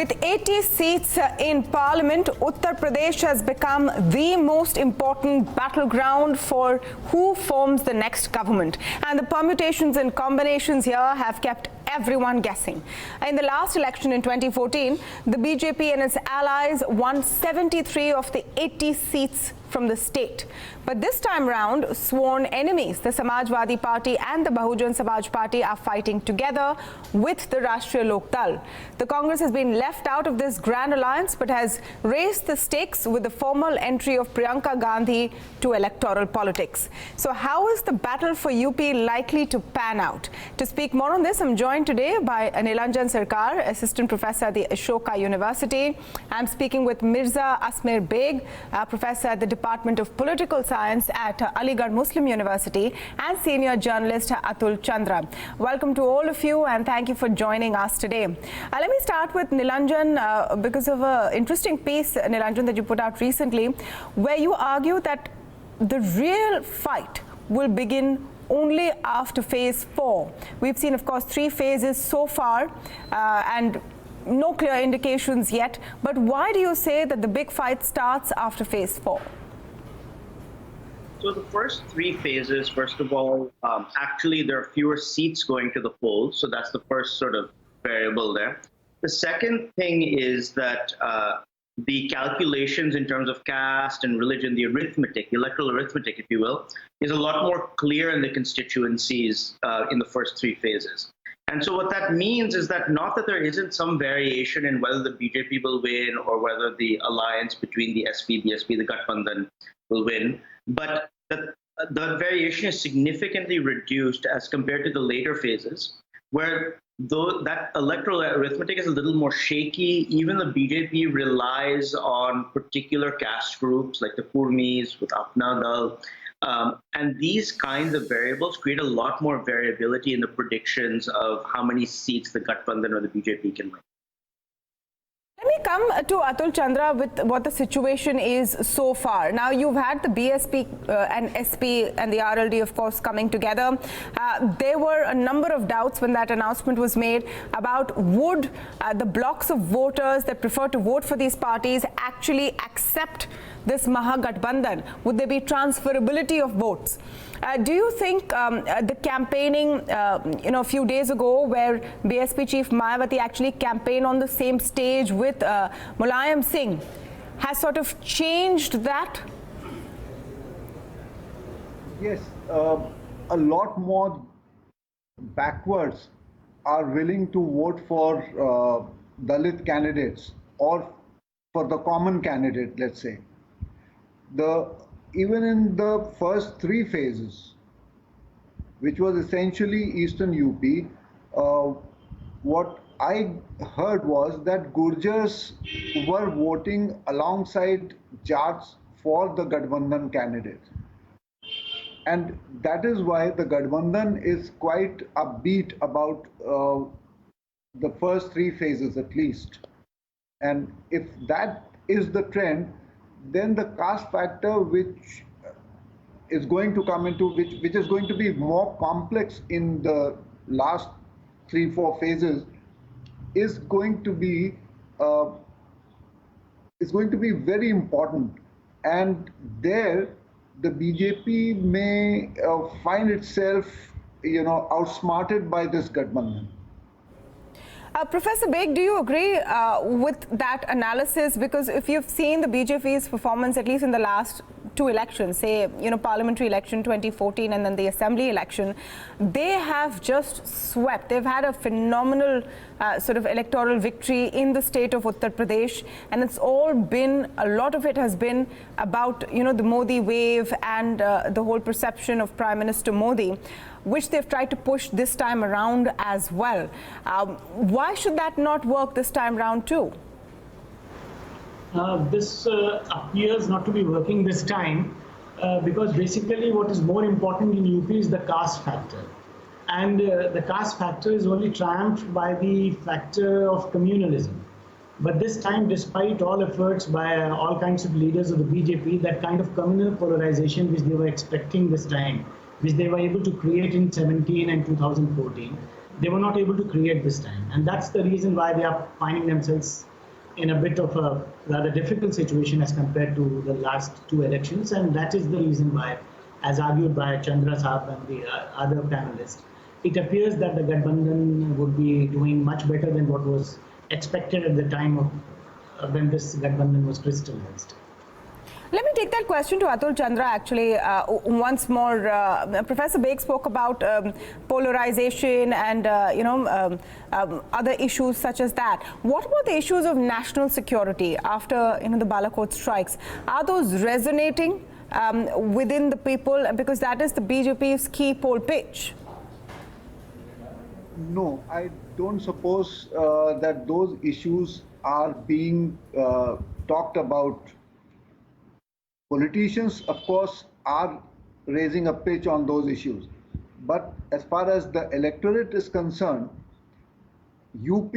With 80 seats in Parliament, Uttar Pradesh has become the most important battleground for who forms the next government. And the permutations and combinations here have kept everyone guessing. In the last election in 2014, the BJP and its allies won 73 of the 80 seats from the state. But this time round, sworn enemies, the Samajwadi Party and the Bahujan Samaj Party, are fighting together with the Rashtriya Lok Dal. The Congress has been left out of this grand alliance but has raised the stakes with the formal entry of Priyanka Gandhi to electoral politics. So how is the battle for UP likely to pan out? To speak more on this, I'm joined today by Neelanjan Sircar, Assistant Professor at the Ashoka University. I'm speaking with Mirza Asmer, Professor at the Department of Political Science at Aligarh Muslim University, and Senior Journalist Atul Chandra. Welcome to all of you and thank you for joining us today. Let me start with Neelanjan because of an interesting piece, Neelanjan, that you put out recently, where you argue that the real fight will begin only after phase 4. We've seen, of course, 3 phases so far and no clear indications yet. But why do you say that the big fight starts after phase 4? So the first 3 phases, first of all, actually there are fewer seats going to the polls. So that's the first sort of variable there. The second thing is that the calculations in terms of caste and religion, the arithmetic, the electoral arithmetic, if you will, is a lot more clear in the constituencies in the first 3 phases. And so what that means is that not that there isn't some variation in whether the BJP will win or whether the alliance between the SP, BSP, the Gathbandhan will win, but the variation is significantly reduced as compared to the later phases, where though that electoral arithmetic is a little more shaky. Even the BJP relies on particular caste groups like the Kurmis with Apna Dal. And these kinds of variables create a lot more variability in the predictions of how many seats the Gathbandhan or the BJP can win. Let me come to Atul Chandra with what the situation is so far. Now, you've had the BSP and SP and the RLD, of course, coming together. There were a number of doubts when that announcement was made about would the blocks of voters that prefer to vote for these parties actually accept this Mahagathbandhan? Would there be transferability of votes? Do you think the campaigning, a few days ago, where BSP chief Mayawati actually campaigned on the same stage with Mulayam Singh, has sort of changed that? Yes, a lot more backwards are willing to vote for Dalit candidates or for the common candidate, let's say. Even in the first 3 phases, which was essentially Eastern UP, what I heard was that Gurjars were voting alongside Jats for the Gathbandhan candidate. And that is why the Gathbandhan is quite upbeat about the first 3 phases at least. And if that is the trend, then the caste factor, which is going to come into, which is going to be more complex in the last 3-4 phases, is going to be very important. And there, the BJP may find itself, outsmarted by this Gathbandhan. Professor Beg, do you agree with that analysis? Because if you've seen the BJP's performance, at least in the last 2 elections, say, parliamentary election 2014 and then the assembly election, they have just swept. They've had a phenomenal sort of electoral victory in the state of Uttar Pradesh. And it's all been, a lot of it has been about, the Modi wave and the whole perception of Prime Minister Modi, which they've tried to push this time around as well. Why should that not work this time round too? This appears not to be working this time because basically what is more important in UP is the caste factor. And the caste factor is only triumphed by the factor of communalism. But this time, despite all efforts by all kinds of leaders of the BJP, that kind of communal polarization which they were expecting this time, which they were able to create in 2017 and 2014, they were not able to create this time. And that's the reason why they are finding themselves in a bit of a rather difficult situation as compared to the last two elections, and that is the reason why, as argued by Chandra Saab and the other panelists, it appears that the Gathbandhan would be doing much better than what was expected at the time of when this Gathbandhan was crystallized. Let me take that question to Atul. Chandra, actually, once more. Professor Baig spoke about polarization and, other issues such as that. What about the issues of national security after, the Balakot strikes? Are those resonating within the people? Because that is the BJP's key poll pitch. No, I don't suppose that those issues are being talked about. Politicians, of course, are raising a pitch on those issues. But as far as the electorate is concerned, UP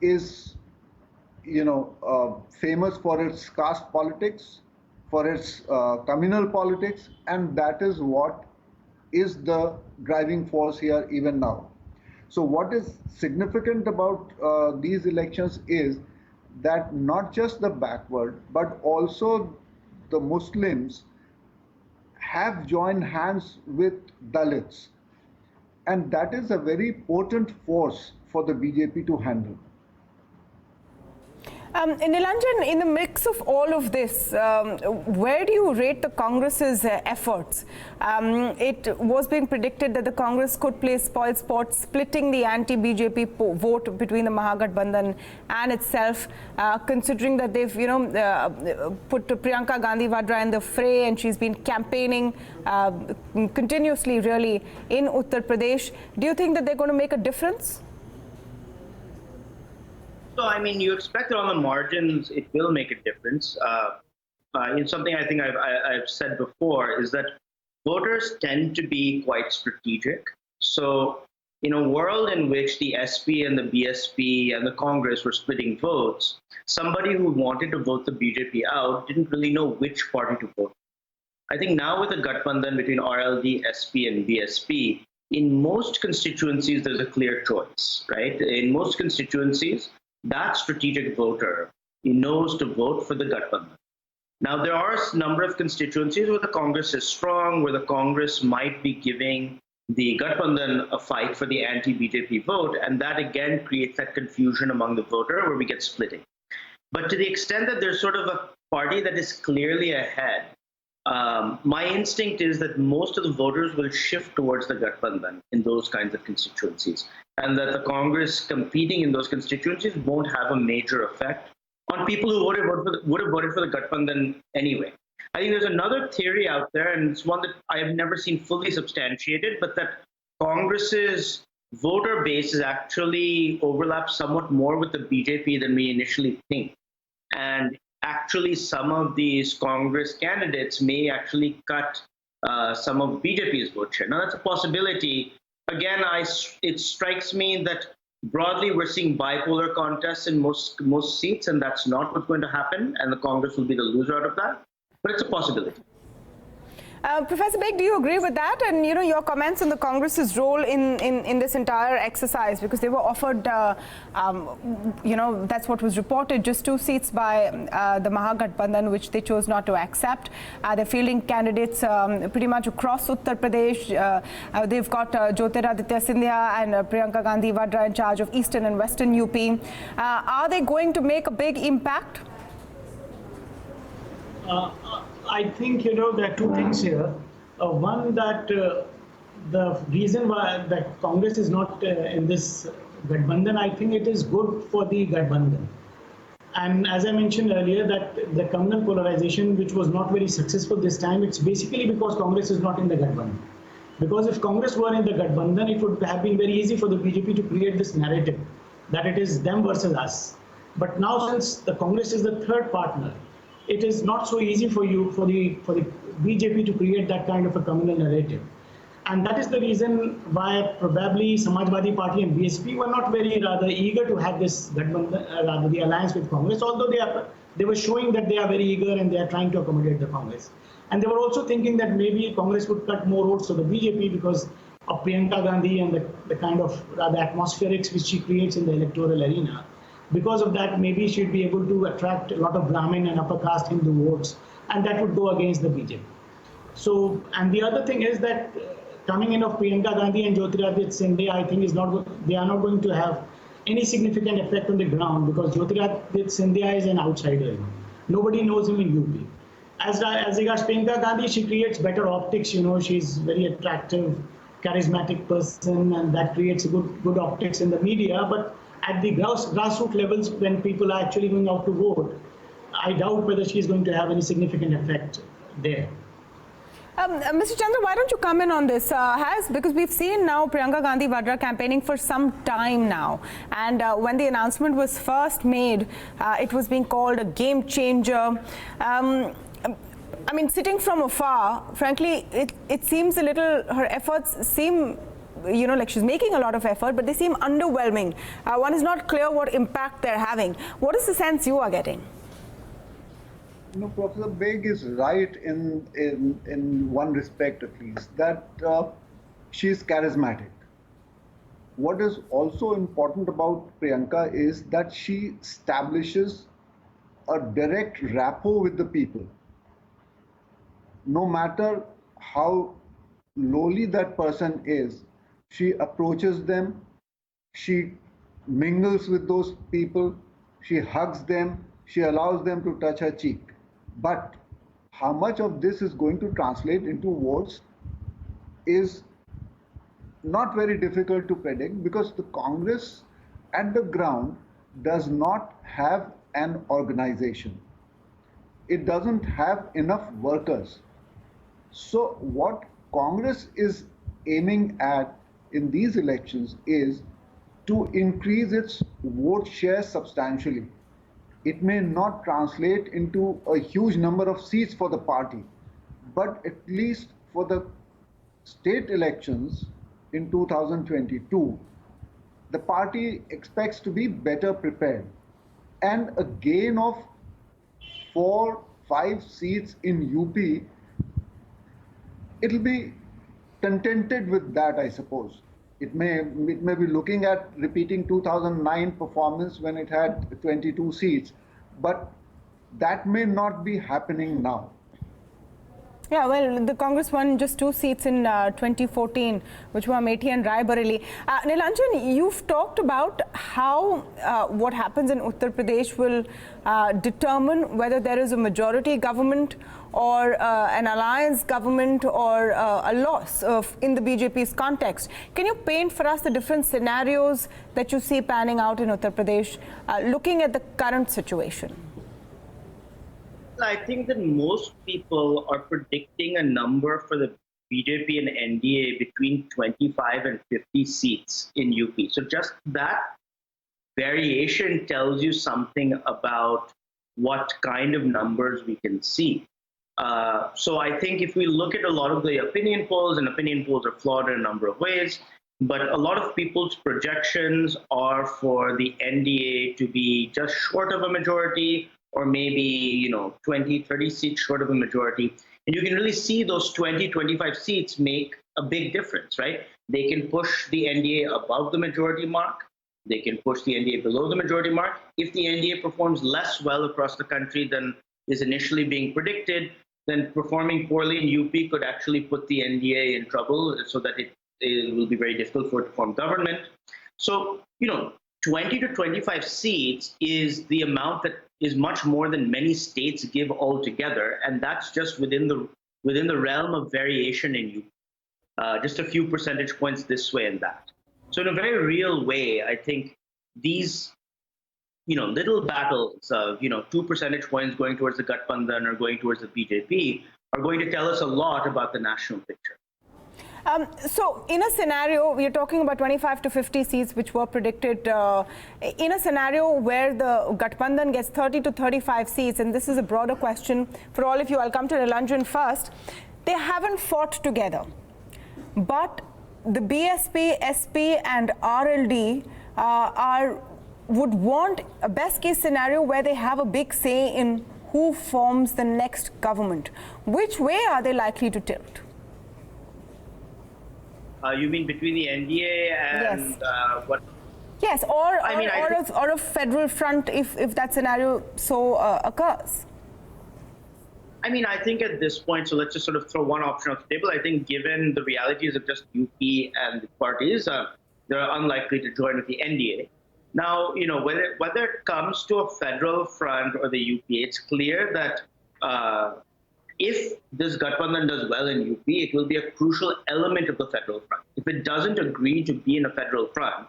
is, famous for its caste politics, for its communal politics, and that is what is the driving force here even now. So what is significant about these elections is that not just the backward, but also the Muslims have joined hands with Dalits. And that is a very potent force for the BJP to handle. Neelanjan, in the mix of all of this, where do you rate the Congress's efforts? It was being predicted that the Congress could play spoil sport, splitting the anti-BJP vote between the Mahagathbandhan and itself, considering that they've, put Priyanka Gandhi Vadra in the fray, and she's been campaigning continuously, really, in Uttar Pradesh. Do you think that they're going to make a difference? So, you expect that on the margins, it will make a difference. It's something I think I've said before, is that voters tend to be quite strategic. So, in a world in which the SP and the BSP and the Congress were splitting votes, somebody who wanted to vote the BJP out didn't really know which party to vote. I think now with the Gathbandhan between RLD, SP, and BSP, in most constituencies, there's a clear choice, right? In most constituencies, that strategic voter, he knows to vote for the Gathbandhan. Now, there are a number of constituencies where the Congress is strong, where the Congress might be giving the Gathbandhan a fight for the anti-BJP vote, and that again creates that confusion among the voter where we get splitting. But to the extent that there's sort of a party that is clearly ahead, my instinct is that most of the voters will shift towards the Gathbandhan in those kinds of constituencies, and that the Congress competing in those constituencies won't have a major effect on people who would have voted for the Gathbandhan anyway. I think there's another theory out there, and it's one that I have never seen fully substantiated, but that Congress's voter base is actually overlaps somewhat more with the BJP than we initially think. And actually, some of these Congress candidates may actually cut some of BJP's vote share. Now, that's a possibility. Again, it strikes me that broadly we're seeing bipolar contests in most seats, and that's not what's going to happen, and the Congress will be the loser out of that. But it's a possibility. Professor Baig, do you agree with that? And, your comments on the Congress's role in this entire exercise, because they were offered, that's what was reported, just 2 seats by the Mahagathbandhan, which they chose not to accept. They're fielding candidates pretty much across Uttar Pradesh. They've got Jyotiraditya Scindia and Priyanka Gandhi Vadra in charge of Eastern and Western UP. Are they going to make a big impact? I think, there are 2 things here. One, that the reason why that Congress is not in this Gathbandhan, I think it is good for the Gathbandhan. And as I mentioned earlier, that the communal polarization, which was not very successful this time, it's basically because Congress is not in the Gathbandhan. Because if Congress were in the Gathbandhan, it would have been very easy for the BJP to create this narrative that it is them versus us. But now, since the Congress is the third partner, it is not so easy for the BJP to create that kind of a communal narrative. And that is the reason why probably Samajwadi Party and BSP were not very rather eager to have this the alliance with Congress, although they were showing that they are very eager and they are trying to accommodate the Congress. And they were also thinking that maybe Congress would cut more votes to the BJP because of Priyanka Gandhi and the kind of rather atmospherics which she creates in the electoral arena. Because of that, maybe she'd be able to attract a lot of Brahmin and upper caste Hindu votes, and that would go against the BJP. So, and the other thing is that coming in of Priyanka Gandhi and Jyotiraditya Scindia, I think they are not going to have any significant effect on the ground, because Jyotiraditya Scindia is an outsider. Nobody knows him in UP. As regards Priyanka Gandhi, she creates better optics. She's very attractive, charismatic person, and that creates good optics in the media. But at the grassroots levels, when people are actually going out to vote, I doubt whether she's going to have any significant effect there. Mr. Chandra, why don't you come in on this? Because we've seen now Priyanka Gandhi Vadra campaigning for some time now, and when the announcement was first made, it was being called a game changer. I mean, sitting from afar, frankly, it seems a little, her efforts seem, like she's making a lot of effort, but they seem underwhelming. One is not clear what impact they're having. What is the sense you are getting? Professor Beg is right in one respect, at least, that she is charismatic. What is also important about Priyanka is that she establishes a direct rapport with the people. No matter how lowly that person is, she approaches them, she mingles with those people, she hugs them, she allows them to touch her cheek. But how much of this is going to translate into votes is not very difficult to predict, because the Congress at the ground does not have an organization. It doesn't have enough workers. So what Congress is aiming at in these elections is to increase its vote share substantially. It may not translate into a huge number of seats for the party, but at least for the state elections in 2022, the party expects to be better prepared. And a gain of 4-5 seats in UP, it'll be contented with that, I suppose. It may be looking at repeating 2009 performance when it had 22 seats, but that may not be happening now. Yeah, well, the Congress won just 2 seats in 2014, which were Amethi and Rai Bareli. Neelanjan, you've talked about how what happens in Uttar Pradesh will determine whether there is a majority government or an alliance government or a loss in the BJP's context. Can you paint for us the different scenarios that you see panning out in Uttar Pradesh, looking at the current situation? I think that most people are predicting a number for the BJP and NDA between 25 and 50 seats in UP. So just that variation tells you something about what kind of numbers we can see. So I think if we look at a lot of the opinion polls, and opinion polls are flawed in a number of ways, but a lot of people's projections are for the NDA to be just short of a majority, or maybe 20, 30 seats short of a majority. And you can really see those 20, 25 seats make a big difference, right? They can push the NDA above the majority mark. They can push the NDA below the majority mark. If the NDA performs less well across the country than is initially being predicted, then performing poorly in UP could actually put the NDA in trouble, so that it will be very difficult for it to form government. So, 20 to 25 seats is the amount that is much more than many states give altogether, and that's just within the realm of variation in UP. Just a few percentage points this way and that. So in a very real way, I think these little battles of 2 percentage points going towards the Gathbandhan or going towards the BJP are going to tell us a lot about the national picture. So in a scenario, we are talking about 25 to 50 seats which were predicted. In a scenario where the Gathbandhan gets 30 to 35 seats, and this is a broader question for all of you, I'll come to Neelanjan first. They haven't fought together, but the BSP, SP and RLD would want a best case scenario where they have a big say in who forms the next government. Which way are they likely to tilt? You mean between the NDA and yes. what? Yes, or a federal front if that scenario so occurs. I mean, I think at this point, so let's just sort of throw one option off the table. I think given the realities of just UP and the parties, they're unlikely to join with the NDA. Now, you know, whether it comes to a federal front or the UP, it's clear that if this Gathbandhan does well in UP, it will be a crucial element of the federal front. If it doesn't agree to be in a federal front,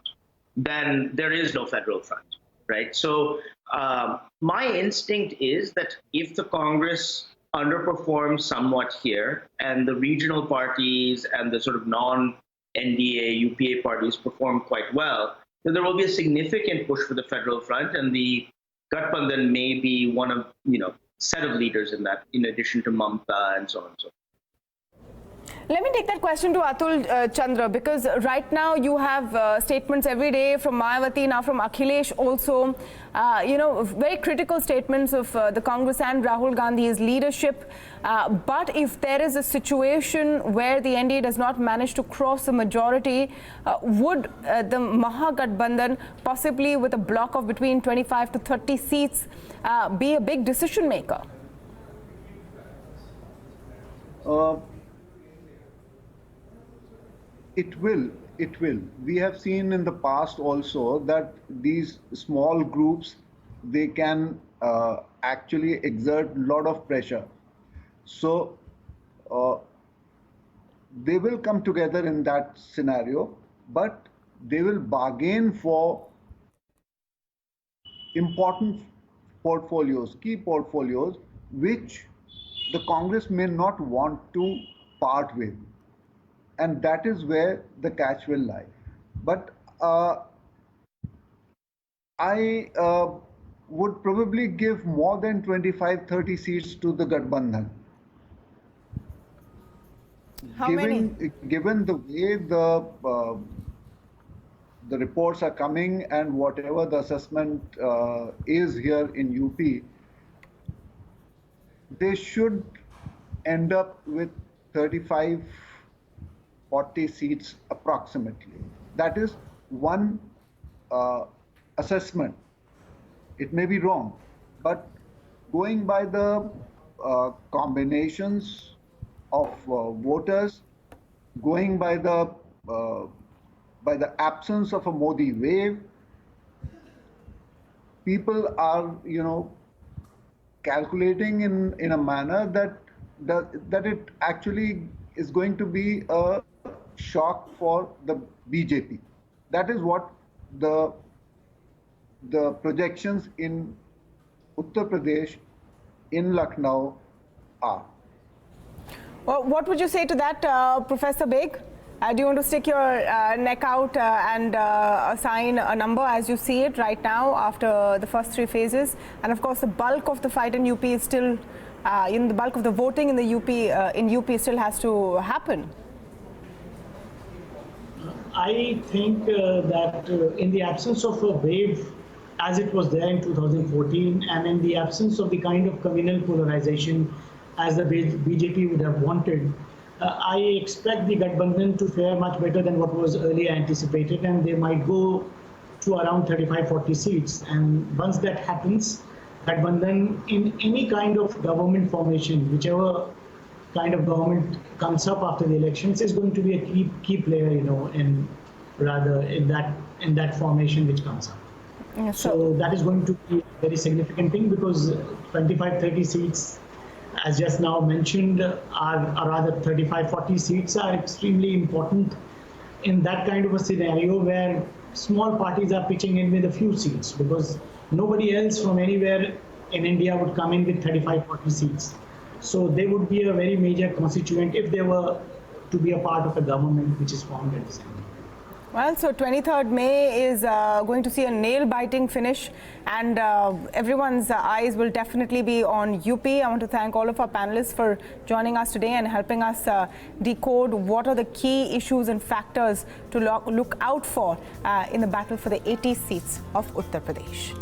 then there is no federal front, right? So my instinct is that if the Congress underperforms somewhat here and the regional parties and the sort of non-NDA, UPA parties perform quite well, then there will be a significant push for the federal front, and the Gathbandhan may be one of, you know, set of leaders in that, in addition to Mamta and so on and so forth. Let me take that question to Atul, Chandra, because right now you have statements every day from Mayawati, now from Akhilesh also, you know, very critical statements of the Congress and Rahul Gandhi's leadership. But if there is a situation where the NDA does not manage to cross the majority, would the Mahagathbandhan, possibly with a block of between 25 to 30 seats, be a big decision maker? It will. We have seen in the past also that these small groups, they can actually exert a lot of pressure. So they will come together in that scenario, but they will bargain for important portfolios, key portfolios, which the Congress may not want to part with. And that is where the catch will lie. But I would probably give more than 25-30 seats to the Gathbandhan. How many? Given the way the reports are coming and whatever the assessment is here in UP, they should end up with 35-40 seats approximately. That is one assessment. It may be wrong, but going by the combinations of voters, going by the absence of a Modi wave, people are, you know, calculating in a manner that it actually is going to be a shock for the BJP. That is what the projections in Uttar Pradesh, in Lucknow are. Well, what would you say to that, Professor Beg? Do you want to stick your neck out and assign a number as you see it right now after the first three phases? And of course, the bulk of the fight in UP is still, the bulk of the voting in the UP still has to happen. I think that in the absence of a wave as it was there in 2014, and in the absence of the kind of communal polarization as the BJP would have wanted, I expect the Gathbandhan to fare much better than what was earlier anticipated, and they might go to around 35-40 seats. And once that happens, Gathbandhan in any kind of government formation, whichever kind of government comes up after the elections, is going to be a key player, you know, in that formation which comes up. Yeah, so that is going to be a very significant thing, because 25-30 seats, as just now mentioned, are rather 35-40 seats are extremely important in that kind of a scenario where small parties are pitching in with a few seats, because nobody else from anywhere in India would come in with 35-40 seats. So they would be a very major constituent if they were to be a part of a government which is formed at the same time. Well, so 23rd May is going to see a nail-biting finish, and everyone's eyes will definitely be on UP. I want to thank all of our panelists for joining us today and helping us decode what are the key issues and factors to look out for in the battle for the 80 seats of Uttar Pradesh.